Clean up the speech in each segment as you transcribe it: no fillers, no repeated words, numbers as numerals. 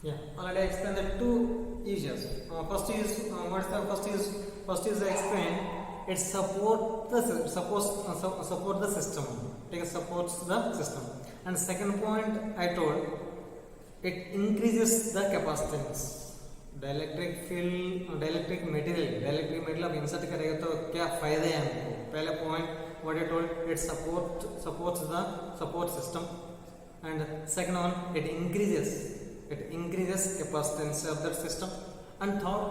Yeah, already I explained the two issues. First is I explain it support the support the system. It supports the system. And second point I told it increases the capacitance. Dielectric material आप insert करेगा तो क्या फायदे हैं हमको. पहले point what I told it supports the support system. And second one it increases capacitance of that system. And third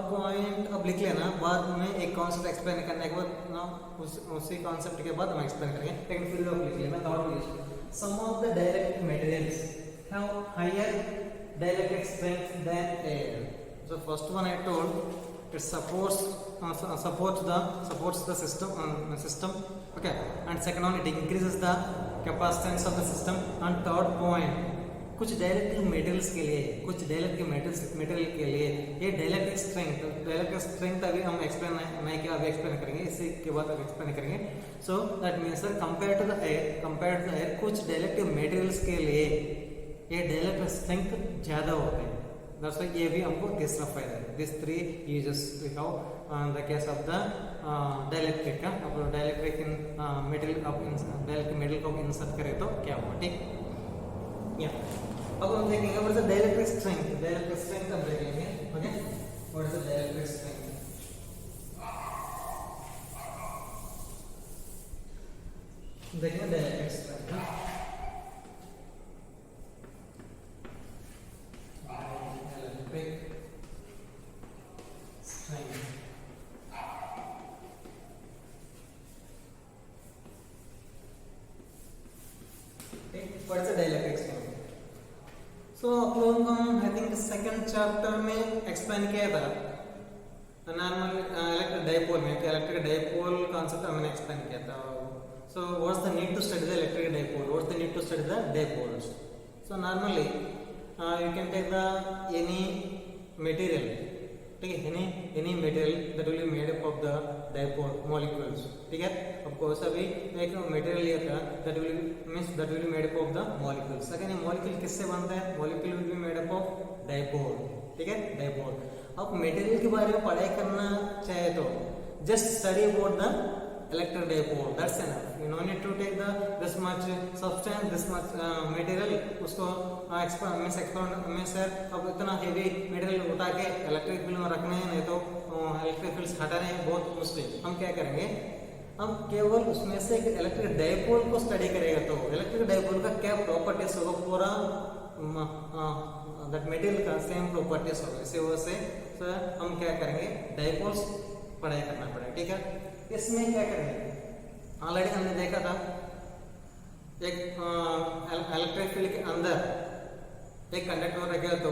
point अब लिख लेना, बाद में एक कॉन्सेप्ट एक्सप्लेन करने के बाद ना उसी कॉन्सेप्ट के बाद हम एक्सप्लेन करेंगे, लेकिन फिर आप लिख लेना. Third, some of the dielectric materials have higher dielectric strength than air. So first one I told it supports the system. Okay, and second one it increases the capacitance of the system. And third point कुछ dielectric materials के लिए ये dielectric strength अभी हम explain नहीं किया, अभी explain करेंगे, इसी के बाद एक्सप्लेन करेंगे. So that means sir compare to the air कुछ डाइलेक्ट्रिक मटेरियल्स के लिए ये डाइलेक्ट्रिक स्ट्रेंथ ज्यादा होते हैं. दैट्स व्हाई ये भी हमको तीसरा फायदा है. This three uses we have in the case of the dielectric का. अब डाइलेक्ट्रिक इन मटेरियल को इंसर्ट करें तो क्या होगा, ठीक. या अब हम देखेंगे what is the dielectric strength अब देखेंगे. Okay, what is the dielectric strength. देखेंगे dielectric strength. What is the dielectric strength? So आप लोगों को आई थिंक सेकंड चैप्टर में एक्सप्लेन किया था नॉर्मल इलेक्ट्रिक डाइपोल में. इलेक्ट्रिक डाइपोल कॉन्सेप्ट हमने एक्सप्लेन किया था. So what's the need to study the electric dipole? What's the need to study the dipoles? So normally you can take the any material, ठीक है, any material that will be made up of the dipole molecules, ठीक है. आपको सभी एक material लिया था that will be made up of the molecules. Second, ये मॉलिक्यूल किससे बनता है? Molecule will be made up of dipole, ठीक है, dipole. अब मटेरियल के बारे में पढ़ाई करना चाहे तो just study about the electric dipole, that's enough. You no need to take the this much substance, this much material, उसको एक्सपेरिमेंट में सर अब इतना हेवी मटेरियल उठा के इलेक्ट्रिक फील्ड में रखने हैं, नहीं तो इलेक्ट्रिक फील्ड हटाने हैं बहुत मुश्किल. हम क्या करेंगे, हम केवल उसमें से एक इलेक्ट्रिक डाइपोल को स्टडी करेगा तो इलेक्ट्रिक डाइपोल का क्या प्रॉपर्टीज होगा, पूरा दैट मटेरियल का सेम प्रॉपर्टीज होगा. इसी वजह से हम क्या करेंगे, डाइपोल्स पढ़ाई करना पड़ेगा, ठीक है. इसमें क्या करेंगे, ऑलरेडी हमने देखा था एक इलेक्ट्रिक फील्ड के अंदर एक कंडक्टर रखेगा तो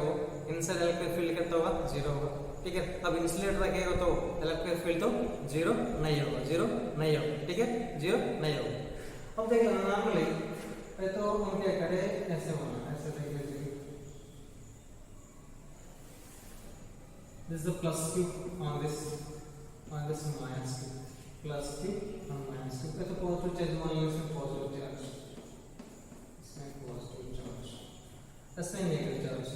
इनसाइड इलेक्ट्रिक फील्ड कितना होगा, 0 होगा, ठीक है. अब इंसुलेटर रखेगा तो इलेक्ट्रिक फील्ड तो 0 नहीं होगा, ठीक है, 0 नहीं होगा. अब देख लेना नॉर्मली तो हम क्या करें, ऐसे होना, ऐसे देखिए, this is the plus q on this minus q, plus q और माइनस q. तो पॉजिटिव चार्ज मान लो, इसमें पॉजिटिव चार्ज, इसमें पॉजिटिव चार्ज, इसमें नेगेटिव चार्ज,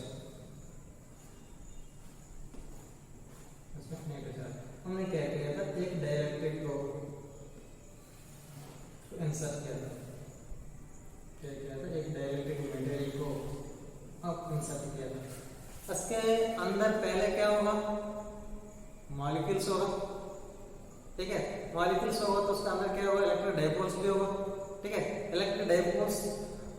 इसमें नेगेटिव चार्ज. हमने क्या किया था, एक डाइलेक्ट्रिक को इंसर्ट किया था. क्या किया था, एक डाइलेक्ट्रिक मटेरियल को अब इंसर्ट किया था. इसके अंदर पहले क्या होगा, मॉलिक्यूल्स होगा, ठीक है. मॉलिक्यूल्स होगा तो उसके अंदर क्या होगा, इलेक्ट्रिक डाइपोल्स भी होगा, ठीक है. इलेक्ट्रिक डाइपोल्स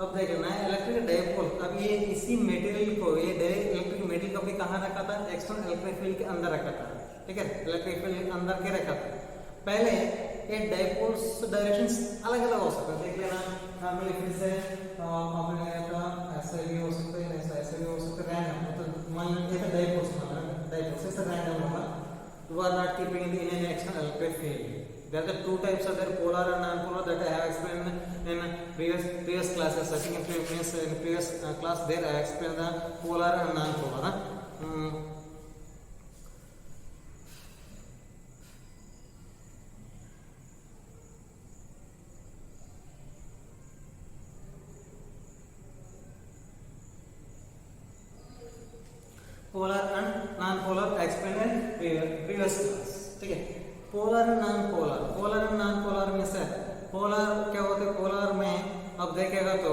अब देखना है, इलेक्ट्रिक डाइपोल अब ये इसी मटेरियल को, ये इलेक्ट्रिक मटेरियल को भी कहाँ रखा था, एक्सटर्नल इलेक्ट्रिक फील्ड के अंदर रखा था, ठीक है. इलेक्ट्रिक फील्ड के अंदर के रखा था. पहले ये डाइपोल्स डायरेक्शंस अलग अलग हो सकते हैं, देख लेना. नॉर्मली फिर से आपने का ऐसे भी हो सकते हैं, ऐसे भी हो सकते हैं, रैंडम. तो मान लीजिए डाइपोल्स ऐसे रैंडम होगा. You are not keeping in an external electric field. There are the two types of their polar and non-polar that I have explained in previous classes. I think in previous class there I explained the polar and non-polar. Polar and non polar explain in previous class, ठीक है। Polar and non polar, polar and non polar में से polar क्या होते हैं? Polar में अब देखेगा तो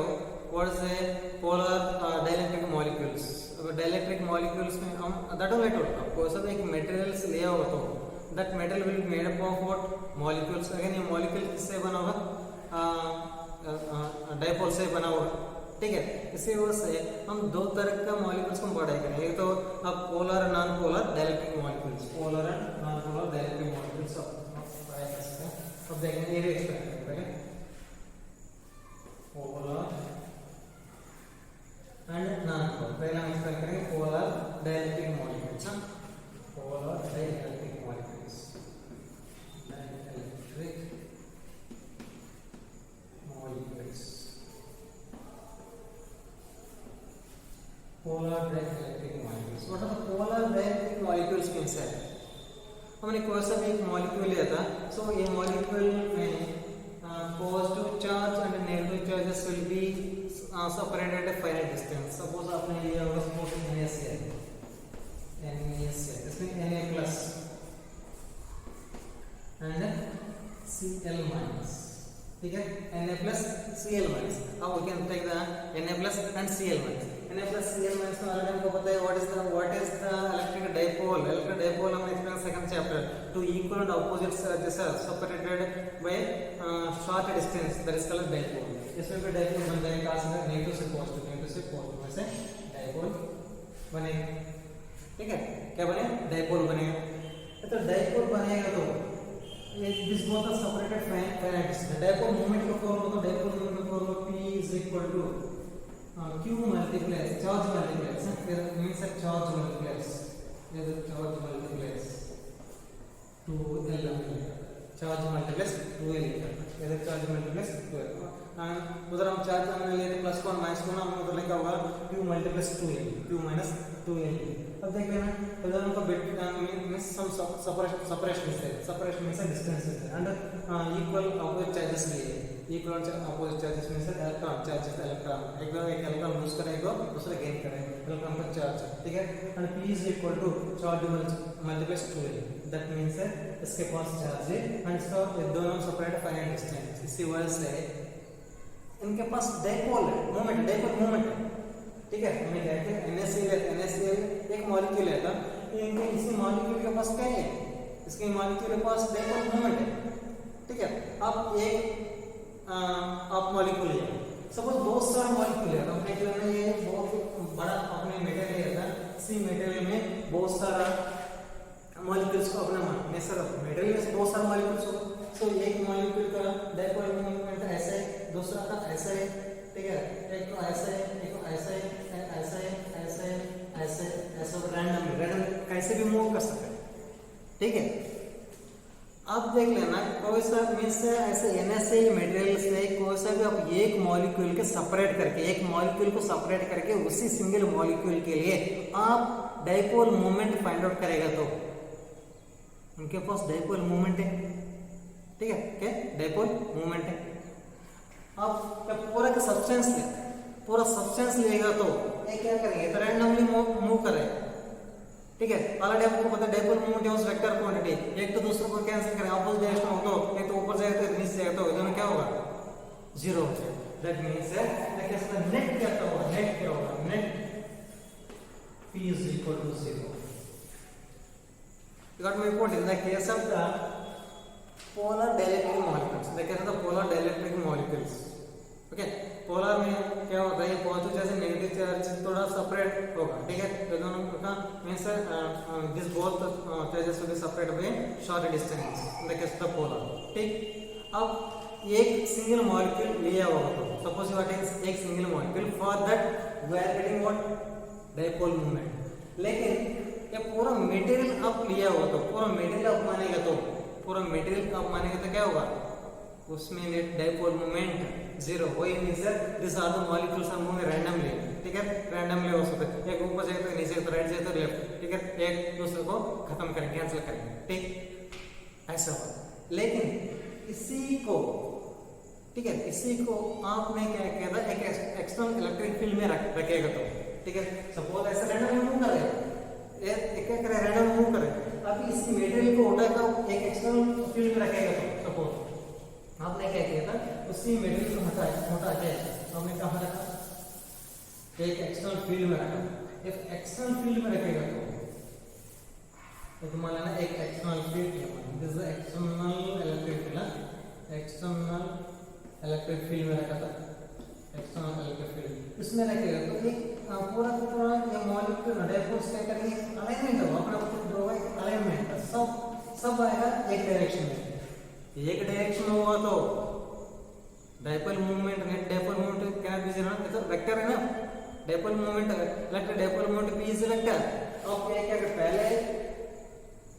what is A polar dielectric molecules. Dielectric molecules में हम दैट ऑल लेट कोई सा एक मटेरियल्स लिया हो तो that material will made up of what molecules. Again ये मॉलिक्यूल किससे बना होगा? डाइपोल से बना होगा, ठीक है। इसी वजह से हम दो तरह का मॉलिक्यूल्स को पढ़ाई करेंगे। एक तो अब polar non polar dielectric molecules, polar and non polar dielectric molecules पढ़ाई कर सकते हैं। अब देखेंगे ये भी एक्सप्लेन करेंगे। पोलर एंड नॉन पोलर पहले हम एक्सप्लेन करेंगे polar dielectric molecules. Polar dielectric molecules, dielectric molecules, polar dielectric molecules. What are the polar dielectric molecules means है? हमने कोई सा भी एक मॉलिक्यूल लिया था, सो ये मॉलिक्यूल में positive charge and negative charges will B separated at a finite distance. Suppose आपने लिया होगा सपोज NaCl, इसमें Na plus and Cl minus, ठीक है। Na plus Cl minus, अब we can take the Na plus and Cl minus। Na plus Cl minus में already हमको पता है what is the electric dipole। electric dipole हमने explain second chapter, two equal and opposite charges are separated by short distance, that is called dipole. इसमें भी dipole बन जाएगा कहां से? नेगेटिव से पॉजिटिव, नेगेटिव से पॉजिटिव में से डाइपोल बनेगा, ठीक है। क्या बनेगा? डाइपोल बनेगा। तो डाइपोल बनेगा तो this both are separated finite distance। dipole moment को फॉर्मूला तो dipole moment का formula P is equal to Q multiplies charge multiplies, फिर means that charge multiplies, ये charge multiplies 2L, charge multiplies 2L, ये charge multiplies 2L। उधर हम charge हमने लिए थे प्लस वन माइनस वन, हमने उधर लिखा होगा Q multiplies 2L, Q minus 2L। अब देख लेना इधर हमको बिट मींस सम सेपरेशन से distance and equal opposite charges लिए, इक्वल अपोजिट चार्जेस में से इलेक्ट्रॉन चार्जेस, इलेक्ट्रॉन एक इलेक्ट्रॉन लूज करेगा, दूसरा गेन करेगा, इलेक्ट्रॉन का चार्ज, ठीक है। And P is equal to charge multiplies 2L, that means इसके पास चार्ज है एंड इसका दोनों सेपरेट फाइनाइट डिस्टेंस। इसी वजह से इनके पास डाइपोल है, मोमेंट, डाइपोल मोमेंट है, ठीक है। हमने क्या किया? NaCl एक मॉलिक्यूल है था, इनके इसी मॉलिक्यूल के पास क्या है? इसके मॉलिक्यूल के पास डाइपोल मोमेंट है, ठीक है। अब एक आप मॉलिक्यूल लिया, सपोज बहुत सारा मॉलिक्यूल है, हमने जो है ये बहुत बड़ा अपने मटेरियल लिया था, इसी मटेरियल में बहुत सारा मॉलिक्यूल्स को अपना में सर मटेरियल में बहुत सारा मॉलिक्यूल्स हो, सो एक मॉलिक्यूल का डाइपोल मोमेंट ऐसा है, दूसरा का ऐसा है, ठीक है। एक तो ऐसा है, एक तो ऐसा है, ऐसा है, ऐसा है, ऐसे ऐसा रैंडम कैसे भी मूव कर सकते हैं, ठीक है। अब देख लेना कोई सा मींस ऐसे NaCl मटेरियल से कोई सा भी आप एक मॉलिक्यूल के सेपरेट करके, एक मॉलिक्यूल को सेपरेट करके उसी सिंगल मॉलिक्यूल के लिए आप डाइपोल मोमेंट फाइंड आउट करेगा तो उनके पास डाइपोल मोमेंट है, ठीक है। क्या डाइपोल मोमेंट है। अब पूरा का सब्सटेंस ले, पूरा सब्सटेंस लेगा तो ये क्या करेंगे? तो रैंडमली मूव करेगा, ठीक है। ऑलरेडी आपको पता है dipole moment is vector quantity, एक तो दूसरे को कैंसिल करें, अपोजिट डायरेक्शन हो तो एक तो ऊपर जाएगा तो नीचे जाएगा, तो दोनों क्या होगा? जीरो हो जाएगा। दैट मींस है कि इसका नेट क्या होगा? नेट क्या होगा? Net P is equal to 0। You got my point? In the case of the polar dielectric molecules, in the case of the polar dielectric molecules, okay, polar में क्या होता है? पॉजिटिव चार्ज और negative charge थोड़ा separate होगा, ठीक है। तो दोनों का means this both charges will be separate by short distance in the case of the polar, ठीक। अब एक सिंगल मॉलिक्यूल लिया होगा तो सपोज व्हाट इज एक single molecule, for that we are getting what? Dipole moment. लेकिन ये पूरा मटेरियल आप लिया होगा तो पूरा मटेरियल आप मानेगा तो पूरा मटेरियल आप मानेगा तो क्या होगा? उसमें नेट डाइपोल मोमेंट जीरो। वही means this are the molecules are moving randomly, ठीक है। रैंडमली हो सकता है, एक ऊपर जाए तो नीचे, तो राइट जाए तो लेफ्ट, ठीक है। एक दूसरे को खत्म करेंगे, कैंसिल करेंगे, ठीक, ऐसा हो। लेकिन इसी को, ठीक है, इसी को आपने क्या किया था? एक एक्सटर्नल इलेक्ट्रिक फील्ड में रखेगा तो, ठीक है। सपोज ऐसा रैंडमली मूव करेगा, क्या करे, रैंडम मूव करे। अभी इस मटेरियल को उठाकर एक एक्सटर्नल फील्ड में रखेगा, तो सपोज आपने क्या किया था, उसी मटेरियल को हटा के हमने कहाँ रखा, एक एक्सटर्नल फील्ड में रखा। एक एक्सटर्नल फील्ड में रखेगा तो मान लेना एक external field, this is external electric field, external electric field में रखा था, एक्सटर्नल इलेक्ट्रिक फील्ड इसमें रखेगा तो एक पूरा पूरा ये मॉलिक्यूल डायपोल्स क्या करेंगे, अलाइनमेंट होगा अपना प्रोवाइड अलाइनमेंट, सब आएगा एक डायरेक्शन में। एक डायरेक्शन हुआ तो dipole movement, net dipole movement क्या बी जीरो, तो वेक्टर है ना, dipole movement vector, dipole movement be is vector. अब क्या पहले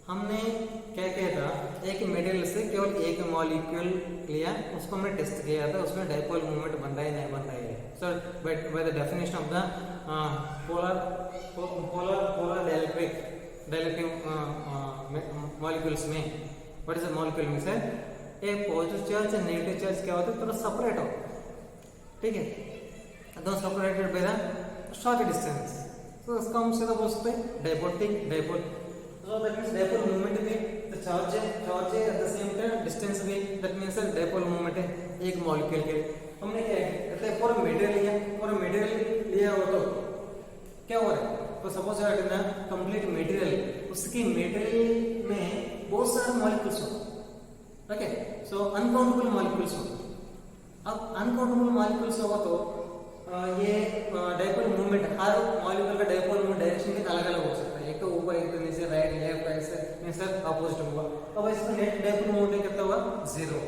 हमने क्या किया था, एक मटेरियल से केवल एक मॉलिक्यूल लिया, उसको हमने टेस्ट किया था, उसमें डायपोल मूवमेंट बन रहा है नहीं बन रहा है। So by the definition of the polar dielectric molecules में, व्हाट इज द मॉलिक्यूल में से एक पॉजिटिव चार्ज और नेगेटिव चार्ज क्या होता है, थोड़ा सेपरेट हो, ठीक है, दोनों separated by the short distance, तो इसका हम सीधा बोल सकते हैं dipole. So that means dipole moment भी the charge है at the same time distance भी, that means dipole moment है एक मॉलिक्यूल के। हमने क्या कहते हैं पूरा मटेरियल लिया हो तो क्या हो रहा है, तो सपोज दैट ना कंप्लीट मटेरियल, उसकी मटेरियल में बहुत सारे मॉलिक्यूल्स हो, ओके, सो अनकाउंटेबल मॉलिक्यूल्स हो। अब अनकाउंटेबल मॉलिक्यूल्स होगा तो ये डायपोल मूवमेंट, हर मॉलिक्यूल का डायपोल मूवमेंट डायरेक्शन अलग अलग हो सकता है, एक तो ऊपर एक तो नीचे, राइट लेफ्ट ऐसे अपोजिट होगा। अब इसका नेट डायपोल मूवमेंट कितना हुआ, 0,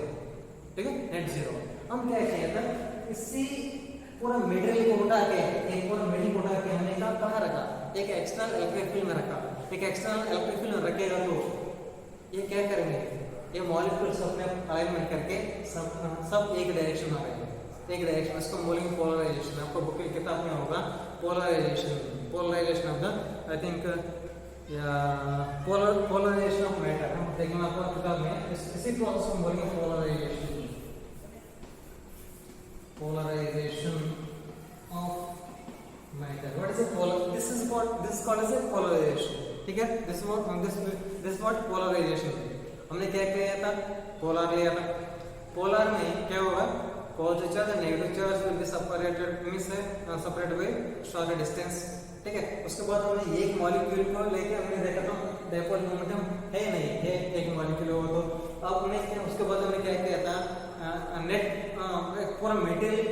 ठीक है, नेट 0। हम क्या किया था, इसी पूरा मटेरियल को उठा के, एक पूरा मटेरियल को उठा के हमने कहाँ रखा, एक एक्सटर्नल इलेक्ट्रिक फील्ड में रखा। एक एक्सटर्नल इलेक्ट्रिक फील्ड में रखेगा तो ये क्या करेंगे, ये मॉलिक्यूल्स अपने अलाइनमेंट करके सब एक डायरेक्शन में आएंगे, एक डायरेक्शन, इसको बोलेंगे पोलराइजेशन। आपको बुक की किताब में होगा polarization of the, I think polarization of matter, हम देखेंगे आपको किताब में, इसी प्रोसेस को बोलेंगे polarization of matter. What is a this is called as a polarization, ठीक है, दिस व्हाट पोलराइजेशन। हमने क्या किया था, पोलर लिया था, पोलर में क्या होगा, पॉजिटिव चार्ज और negative charge will be separated, means separate by short distance, ठीक है। उसके बाद हमने एक मॉलिक्यूल को लेके हमने देखा तो डायपोल मोमेंटम है नहीं है, एक मॉलिक्यूल हो तो अब हमने उसके बाद हमने क्या किया था, नेट पूरा मटेरियल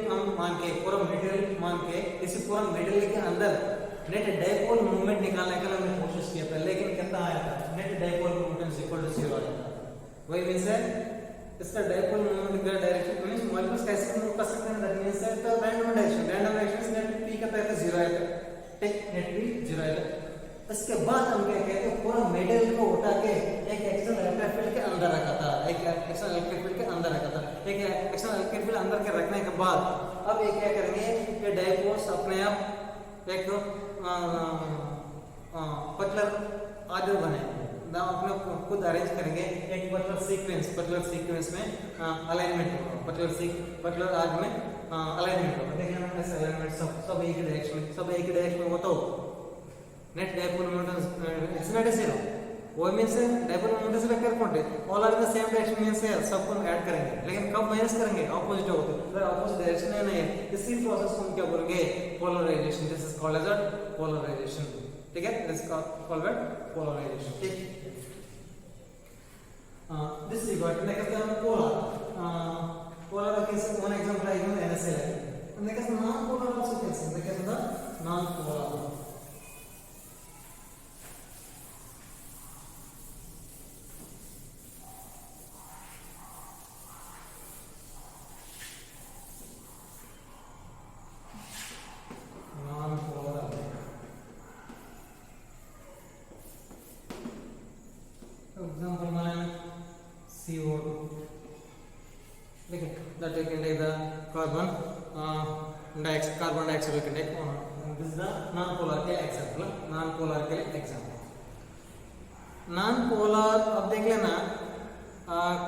मान के इसी पूरा मटेरियल के अंदर नेट डायपोल मूवमेंट निकालने का हमने कोशिश किया था, लेकिन कितना आया था, net dipole movement is equal to 0 आया था। वही मींस है इसका डायपोल मूवमेंट का डायरेक्शन मींस मॉलिक्यूल्स कैसे मूव कर सकते हैं, that means that random direction से नेट p का पहले 0 आया था, ठीक, नेट p 0 आया था। इसके बाद हम क्या कहते हैं, पूरा मटेरियल को उठा के एक एक्सटर्नल इलेक्ट्रिक फील्ड के अंदर रखा था, एक एक्सटर्नल इलेक्ट्रिक फील्ड के अंदर रखा था। एक एक्सटर्नल इलेक्ट्रिक फील्ड अंदर के रखने के बाद अब ये क्या करेंगे, ये डायपोल्स अपने आप एक पतलर आर्डर बनाएंगे, अपने खुद अरेंज करेंगे, एक पतलर सीक्वेंस में अलाइनमेंट होगा, पतलर आर्डर में अलाइनमेंट होगा। देखिए ना ऐसे अलाइनमेंट सब एक डायरेक्शन में हो तो net dipole moment is not 0, वो मींस डायपोल मोमेंट से vector quantity all are in the same direction means सबको ऐड करेंगे, लेकिन कब माइनस करेंगे, ऑपोजिट होगा तो ऑपोजिट डायरेक्शन है नहीं है, इसी प्रोसेस को हम क्या बोलेंगे, polarization. This is called as polarization, ठीक है, दिस इज कॉल्ड पोलराइजेशन, ठीक। this is what like the polar case one example I give NSL and like non polar also case like the non polar example one CO2, okay, that we can take the carbon dioxide we can take this is the non-polar के example, non-polar के example। non-polar अब देख लेना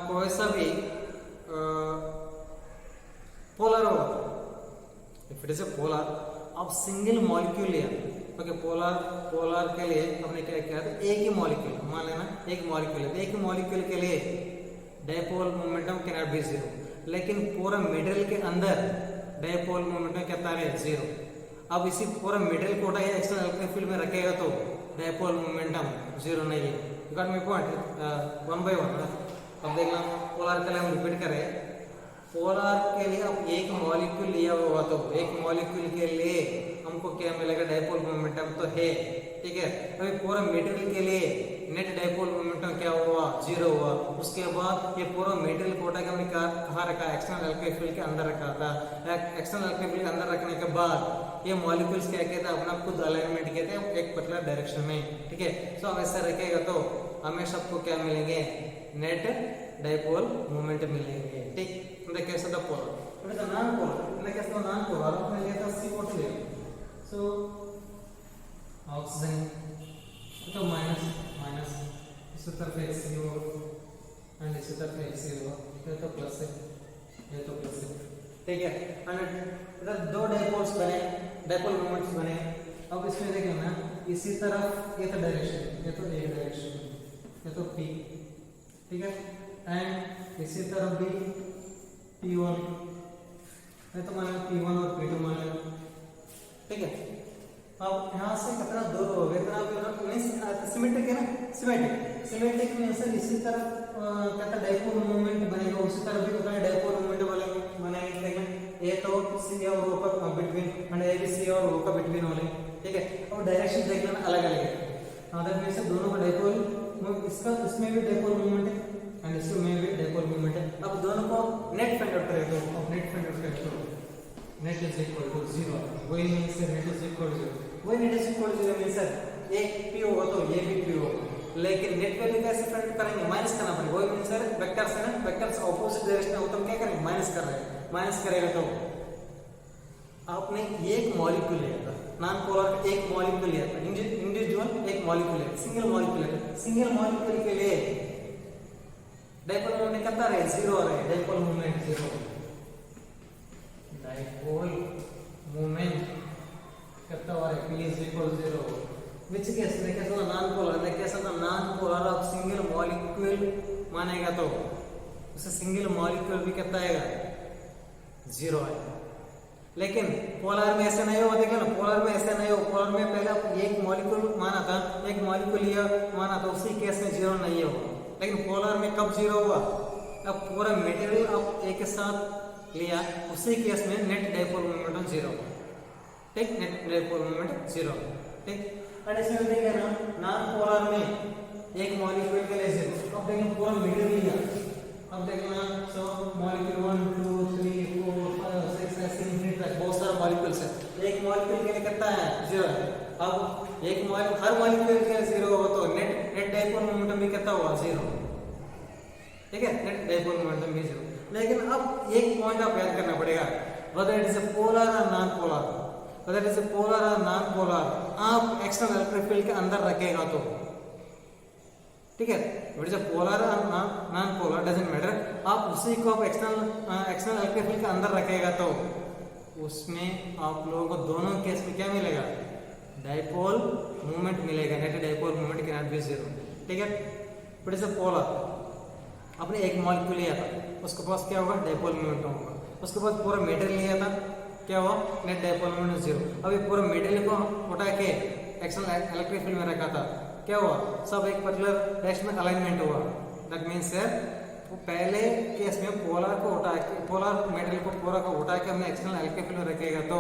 कोई सा भी polar होगा, if it is a polar अब सिंगल मॉलिक्यूल लिया, ओके, पोलर पोलर के लिए हमने क्या किया था, एक ही मॉलिक्यूल मान लेना, एक मॉलिक्यूल है, एक ही मॉलिक्यूल के लिए dipole momentum can not be zero, लेकिन पूरा मिडिल के अंदर डायपोल मोमेंटम कितना है, जीरो। अब इसी पूरा मिडिल को उठाइए एक्सटर्नल इलेक्ट्रिक फील्ड में रखेगा तो डायपोल मोमेंटम जीरो नहीं है। You got my point, one by one. अब देखना पोलर के लिए हम रिपीट करें। पोलर के लिए अब एक मॉलिक्यूल लिया हुआ तो एक मॉलिक्यूल के लिए हमको क्या मिलेगा, डायपोल मोमेंटम तो है, ठीक है। अभी पूरा मेटेरियल के लिए नेट डायपोल मोमेंटम क्या हुआ, जीरो हुआ। उसके बाद ये पूरा मेटेरियल कोटा का हमने कहाँ रखा, एक्सटर्नल इलेक्ट्रिक फील्ड के अंदर रखा था। एक्सटर्नल इलेक्ट्रिक फील्ड के अंदर रखने के बाद ये मॉलिक्यूल्स क्या कहते हैं, अपना खुद अलाइनमेंट कहते हैं एक पर्टिकुलर डायरेक्शन में, ठीक है। सो अब ऐसा रखेगा तो हमें सबको क्या मिलेंगे, नेट डायपोल मोमेंट मिलेंगे, ठीक। In the case of the polar, it is a non-polar. In the case of non-polar, we get the CO2. So oxygen तो माइनस इस तरफ HCO एंड इस तरफ HCO, ये तो प्लस है, ये तो प्लस है, ठीक है। एंड इधर दो डायपोल्स बने, डायपोल मोमेंट्स बने। अब इसमें देखिए ना, इसी तरफ ये तो डायरेक्शन, ये तो एक डायरेक्शन, ये तो P, ठीक है। एंड इसी तरफ भी P1 है तो मान P1 और P2 मान लो, ठीक है। अब यहाँ से कितना दूर हो गया, इतना मींस सिमेट्रिक है ना, सिमेट्रिक में सर इसी तरफ कहता डायपोल मोमेंट बनेगा, उसी तरफ भी उतना डायपोल मोमेंट बनेंगे, लेकिन ए तो सी और ओ का between and A B C और ओ का बिटवीन वाले, ठीक है। और डायरेक्शन देख लेना अलग अलग है, अदर में से दोनों का डायपोल, इसका इसमें भी डायपोल मोमेंट है एंड इसमें भी डायपोल मोमेंट है। अब दोनों को नेट फाइंड आउट करेंगे, अब नेट फाइंड आउट करेंगे, नेट इज इक्वल टू 0, वही means net is equal to 0, वही net is equal to 0 means sir एक P होगा तो ये भी P होगा, लेकिन नेट वैल्यू कैसे फाइंड करेंगे, माइनस करना पड़ेगा। वही मींस सर वेक्टर्स है ना, वेक्टर्स ऑपोजिट डायरेक्शन में हो तो क्या करेंगे, माइनस कर रहे हैं, माइनस करेगा तो आपने एक मॉलिक्यूल लिया था, नॉन पोलर एक मॉलिक्यूल लिया था, इंडिविजुअल एक मॉलिक्यूल है, सिंगल मॉलिक्यूल है, सिंगल मॉलिक्यूल के लिए डायपोल मोमेंट कितना रहे, जीरो रहे, dipole moment zero, dipole moment कितना आ रहा है, P is equal to 0, which case में कैसा था, नॉन पोलर में कैसा था, नॉन पोलर अब सिंगल मॉलिक्यूल मानेगा तो उसे सिंगल मॉलिक्यूल भी कितना आएगा, जीरो आएगा। लेकिन पोलर में ऐसे नहीं हो, देखिए ना, पोलर में ऐसे नहीं हो, पोलर में पहले एक मॉलिक्यूल माना था, एक मॉलिक्यूल लिया माना था, उसी केस में जीरो नहीं होगा। लेकिन पोलर में कब जीरो हुआ, अब पूरा मटेरियल आप एक साथ लिया, उसी केस में नेट डायपोल मोमेंटम जीरो, ठीक, नेट डायपोल मोमेंट जीरो, ठीक। और इसमें देखिए ना, नॉन पोलर में एक मॉलिक्यूल के लिए जीरो, अब देखिए पूरा मटेरियल लिया, अब देखना सो मॉलिक्यूल 1 2 3 4 5 6 ऐसे इंफिनिट तक बहुत सारे मॉलिक्यूल्स है, एक मॉलिक्यूल के लिए कितना है, जीरो है। अब एक मॉलिक्यूल, हर मॉलिक्यूल के लिए जीरो होगा तो नेट डायपोल मोमेंटम भी कितना होगा, जीरो, ठीक है, नेट डायपोल मोमेंटम भी जीरो। लेकिन अब एक पॉइंट आप याद करना पड़ेगा, whether it is a polar or non-polar, whether it is a polar or non-polar, आप एक्सटर्नल इलेक्ट्रिक फील्ड के अंदर रखेगा तो, ठीक है, इट इज अ पोलर और नॉन-पोलर डजंट मैटर, आप उसी को आप एक्सटर्नल इलेक्ट्रिक फील्ड के अंदर रखेगा तो उसमें आप लोगों को दोनों केस में क्या मिलेगा, डायपोल मोमेंट मिलेगा, net dipole moment can not be zero, ठीक है। इट इज अ पोलर, आपने एक मॉलिक्यूल लिया था, उसके पास क्या होगा, डायपोल मोमेंट होगा, उसके बाद पूरा मेटेरियल लिया था, क्या हुआ, नेट डायपोल मोमेंट जीरो। अब ये पूरा मेटेरियल को उठा के एक्सटर्नल इलेक्ट्रिक फील्ड में रखा था, क्या हुआ, सब एक पर्टिकुलर डायरेक्शन में अलाइनमेंट हुआ, दैट मींस पहले केस में पोलर को उठा के, पोलर मेटेरियल को पूरा को उठा के हमने एक्सटर्नल इलेक्ट्रिक फील्ड में रखेगा तो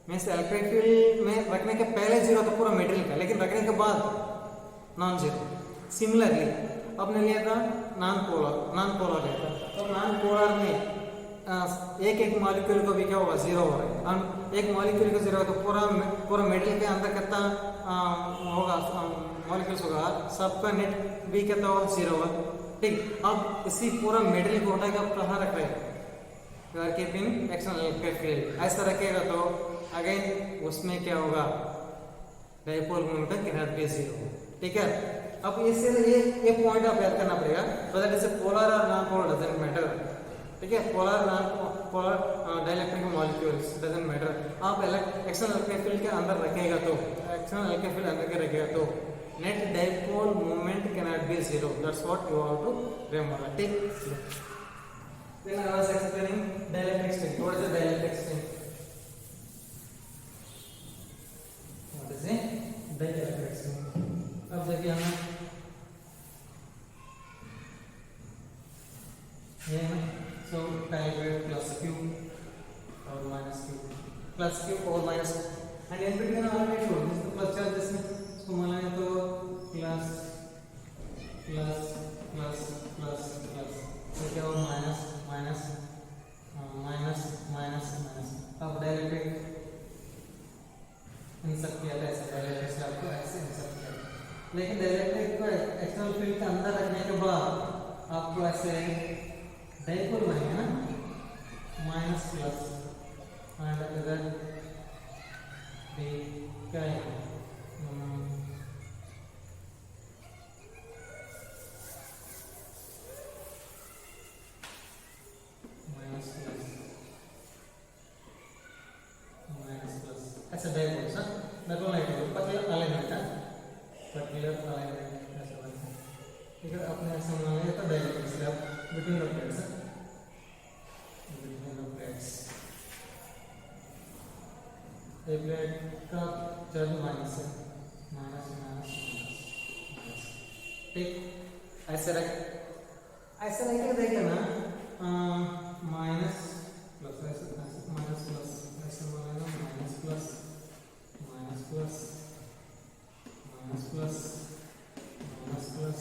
मींस इलेक्ट्रिक फील्ड में रखने के पहले जीरो तो पूरा मेटेरियल का, लेकिन रखने के बाद नॉन जीरो। सिमिलरली आपने लिया था नॉन पोलर लिया था, तो नॉन पोलर में एक मॉलिक्यूल को भी क्या होगा, जीरो हो रहा है, एक मॉलिक्यूल को जीरो तो पूरा मेटेरियल के अंदर कितना होगा, मॉलिक्यूल्स होगा, सबका नेट भी कितना होगा, जीरो होगा, ठीक। अब इसी पूरा मेटेरियल को उठाकर आप कहाँ रख रहे हैं, you are keeping external electric field, ऐसा रखेगा तो अगेन उसमें क्या होगा, dipole momentum can not be zero, ठीक है। अब इससे ये पॉइंट आप याद करना पड़ेगा, whether it is a polar or non-polar doesn't matter, ठीक है, polar for dielectric molecules doesn't matter. आप एक्सटर्नल इलेक्ट्रिक फील्ड के अंदर रखेगा तो एक्सटर्नल इलेक्ट्रिक फील्ड अंदर के रखेगा तो net dipole moment cannot be zero. That's what you have to remember. ठीक। Then I was explaining dielectric string. What is a dielectric string? What is a dielectric string? अब देखिए हमें ये है so dielectric plus q और minus q plus q और minus and in between our way show this plus charge इसमें इसको माना तो plus plus plus plus plus तो क्या होगा minus minus minus minus minus. अब डायरेक्ट इंसर्ट किया था ऐसे डायरेक्ट से आपको ऐसे इंसर्ट किया, लेकिन डायरेक्ट को एक्सटर्नल फील्ड के अंदर रखने के बाद आपको ऐसे डाइपोल बनेगा ना माइनस प्लस एंड इधर भी क्या है ऐसा डायपोल सर डायपोल नहीं है पर्टिकुलर अलाइनमेंट है पर्टिकुलर अलाइनमेंट ऐसा बनता है। ठीक है अपने ऐसा मान लिया तो डायपोल से आप between the plates a plate का चार्ज माइनस है माइनस माइनस माइनस। ठीक ऐसे रख के देखिए ना माइनस प्लस ऐसे माइनस प्लस ऐसे मानेगा minus plus minus plus minus plus minus plus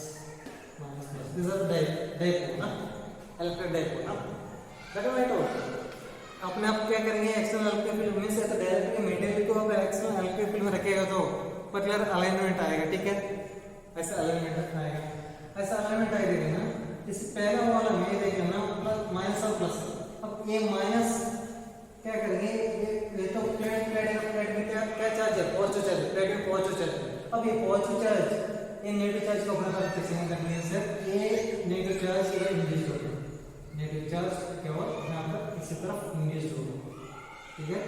minus plus this are dipole ना इलेक्ट्रिक डाइपोल ना देखो राइट। अपने आप क्या करेंगे एक्सटर्नल इलेक्ट्रिक फील्ड में से तो डायरेक्टली मेटेरियल को अगर एक्सटर्नल इलेक्ट्रिक फील्ड में रखेगा तो पर्टिकुलर अलाइनमेंट आएगा। ठीक है ऐसा अलाइनमेंट आएगा, ऐसा अलाइनमेंट आएगा ना इस पहला वाला में देखिए ना प्लस माइनस और प्लस। अब ये माइनस क्या करेंगे ये तो प्लेट में क्या चार्ज है पॉजिटिव चार्ज, प्लेट में पॉजिटिव चार्ज। अब ये पॉजिटिव चार्ज ये नेगेटिव चार्ज को अपने तरफ खींचने करने से ये नेगेटिव चार्ज इधर इंड्यूस होगा, नेगेटिव चार्ज क्या होगा यहाँ पर इसी तरफ इंड्यूस होगा। ठीक है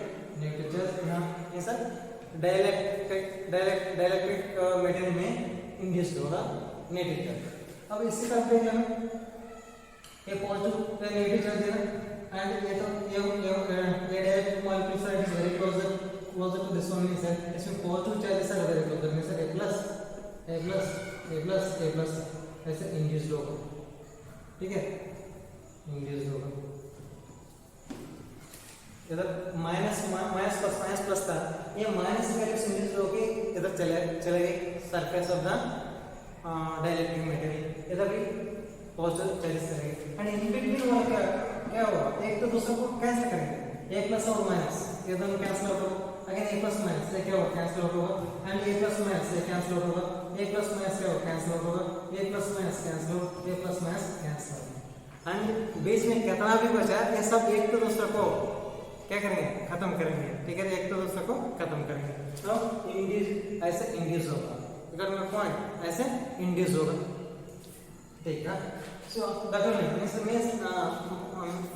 नेगेटिव चार्ज यहाँ ये सर डाइलेक्ट्रिक मटेरियल में इंड्यूस होगा नेगेटिव चार्ज। अब इसी तरफ देख लेना ये पॉजिटिव नेगेटिव चार्ज है ना and ये तो ये direct molecule side is very closer to this one means इसमें positive charges are very closer means a plus a plus a plus a plus ऐसे इंड्यूस्ड होगा। ठीक है इंड्यूस्ड होगा इधर माइनस प्लस था ये माइनस वैल्यू से इंड्यूस्ड होके इधर चले गए surface of the dielectric material, इधर भी पॉजिटिव चार्जेस चलेंगे एंड इन बिटवीन वो क्या होगा एक तो दूसरे को कैंसिल करेंगे ए प्लस और माइनस ये दोनों कैंसिल आउट होगा अगेन ए प्लस माइनस ये क्या होगा कैंसिल आउट होगा एंड ए प्लस माइनस ये कैंसिल आउट होगा ए प्लस माइनस क्या होगा कैंसिल आउट होगा a plus minus cancel out a plus minus cancel out and बीच में कितना भी बचा ये सब एक तो दूसरे को क्या करेंगे खत्म करेंगे। ठीक है एक तो दूसरे को खत्म करेंगे तो इंड्यूस ऐसे इंड्यूस होगा अगर मैं पॉइंट ऐसे इंड्यूस होगा। ठीक है सो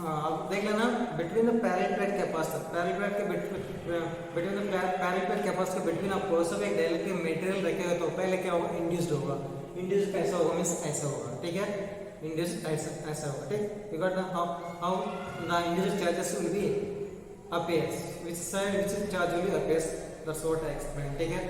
आप देख लेना between the parallel plate capacitor parallel plate के between the parallel plate capacitor between आप कोई सा भी एक डाइलेक्ट्रिक मटेरियल रखेगा तो पहले क्या होगा इंड्यूस्ड होगा। इंड्यूस्ड कैसा होगा मींस ऐसा होगा। ठीक है इंड्यूस्ड ऐसा होगा। ठीक you got how the induced charges will B appears which side which charge will appears that's what I explained। ठीक है